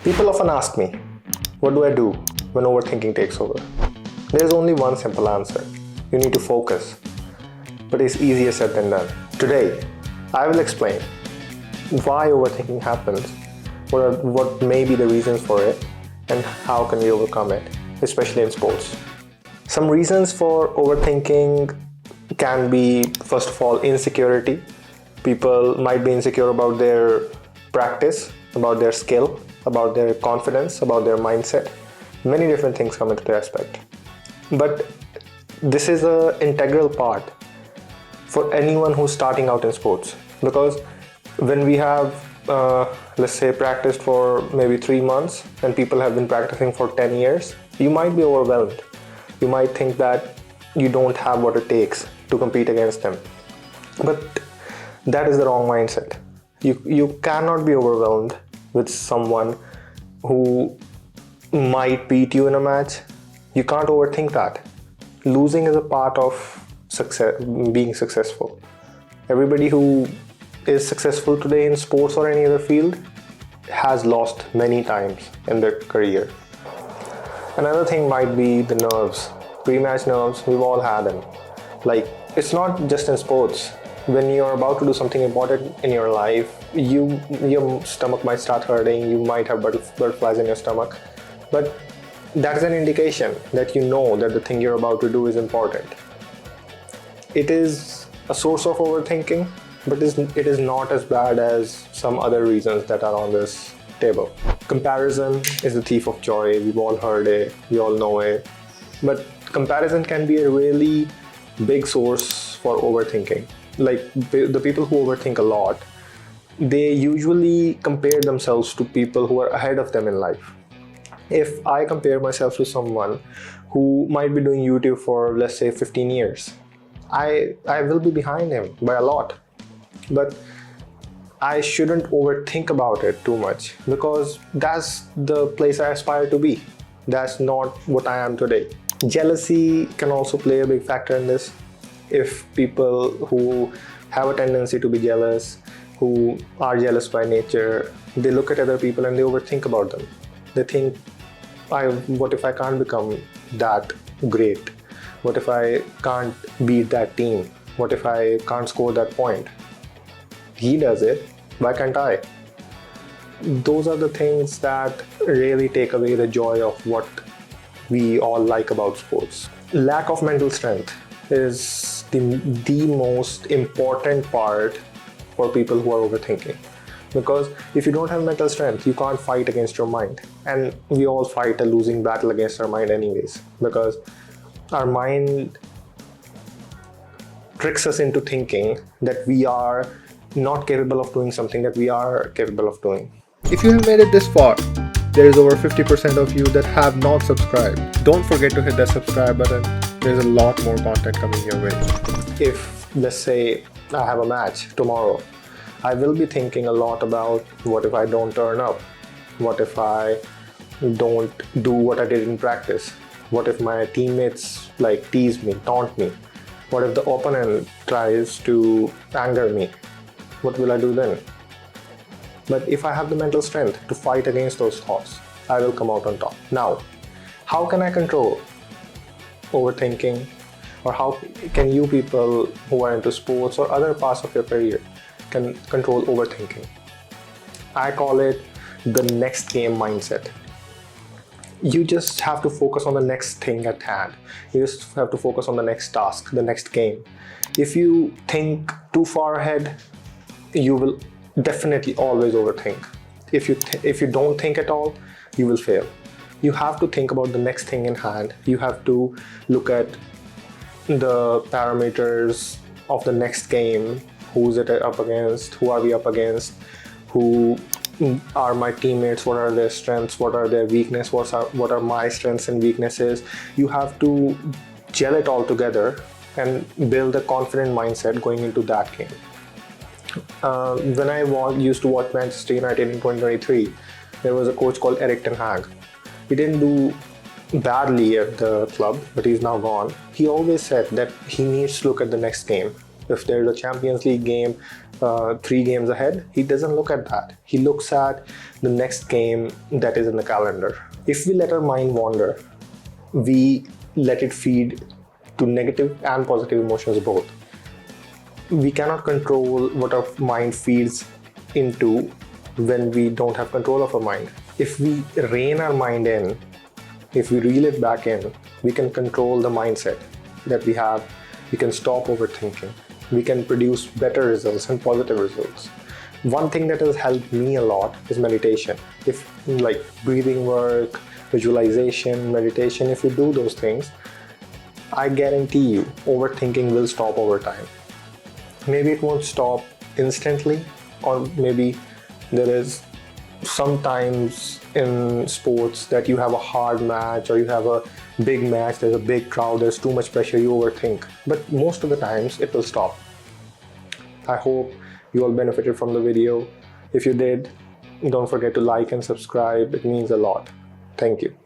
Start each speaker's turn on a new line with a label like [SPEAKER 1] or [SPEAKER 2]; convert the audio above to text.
[SPEAKER 1] People often ask me, what do I do when overthinking takes over? There's only one simple answer. You need to focus. But it's easier said than done. Today, I will explain why overthinking happens, what may be the reasons for it, and how can we overcome it, especially in sports. Some reasons for overthinking can be, first of all, insecurity. People might be insecure about their practice, about their skill, about their confidence, about their mindset. Many different things come into the aspect. But this is an integral part for anyone who's starting out in sports, because when we have let's say practiced for maybe 3 months and people have been practicing for 10 years, you might be overwhelmed. You might think that you don't have what it takes to compete against them. But that is the wrong mindset. You cannot be overwhelmed with someone who might beat you in a match. You can't overthink that. Losing is a part of success, being successful. Everybody who is successful today in sports or any other field has lost many times in their career. Another thing might be the nerves. Pre-match nerves, we've all had them. Like, it's not just in sports. When you're about to do something important in your life, your stomach might start hurting, you might have butterflies in your stomach. But that is an indication that you know that the thing you're about to do is important. It is a source of overthinking, but it is not as bad as some other reasons that are on this table. Comparison is the thief of joy. We've all heard it, we all know it. But comparison can be a really big source for overthinking. Like the people who overthink a lot, they usually compare themselves to people who are ahead of them in life. If I compare myself to someone who might be doing YouTube for, let's say, 15 years, I will be behind him by a lot. But I shouldn't overthink about it too much, because that's the place I aspire to be. That's not what I am today. Jealousy can also play a big factor in this. If people who have a tendency to be jealous, who are jealous by nature, they look at other people and they overthink about them. They think, what if I can't become that great? What if I can't beat that team? What if I can't score that point? He does it, why can't I? Those are the things that really take away the joy of what we all like about sports. Lack of mental strength is the most important part for people who are overthinking. Because if you don't have mental strength, you can't fight against your mind. And we all fight a losing battle against our mind anyways, because our mind tricks us into thinking that we are not capable of doing something that we are capable of doing.
[SPEAKER 2] If you have made it this far, there is over 50% of you that have not subscribed. Don't forget to hit that subscribe button. There's a lot more content coming your way.
[SPEAKER 1] If, let's say, I have a match tomorrow, I will be thinking a lot about what if I don't turn up? What if I don't do what I did in practice? What if my teammates tease me, taunt me? What if the opponent tries to anger me? What will I do then? But if I have the mental strength to fight against those thoughts, I will come out on top. Now, how can I control overthinking? Or how can you people who are into sports or other parts of your career can control overthinking? I call it the next game mindset. You just have to focus on the next thing at hand. You just have to focus on the next task, the next game. If you think too far ahead, you will definitely always overthink. If you don't think at all, you will fail. You have to think about the next thing in hand. You have to look at the parameters of the next game. Who's it up against? Who are we up against? Who are my teammates? What are their strengths? What are their weaknesses? What are my strengths and weaknesses? You have to gel it all together and build a confident mindset going into that game. When I used to watch Manchester United in 2023, there was a coach called Erik ten Hag. He didn't do badly at the club, but he's now gone. He always said that he needs to look at the next game. If there's a Champions League game 3 games ahead, he doesn't look at that. He looks at the next game that is in the calendar. If we let our mind wander, we let it feed to negative and positive emotions both. We cannot control what our mind feeds into when we don't have control of our mind. If we rein our mind in, if we reel it back in, we can control the mindset that we have. We can stop overthinking. We can produce better results and positive results. One thing that has helped me a lot is meditation. If like breathing work, visualization, meditation, if you do those things, I guarantee you overthinking will stop over time. Maybe it won't stop instantly, or maybe there is sometimes in sports that you have a hard match or you have a big match, there's a big crowd, there's too much pressure, you overthink. But most of the times it will stop. I hope you all benefited from the video. If you did, don't forget to like and subscribe. It means a lot. Thank you.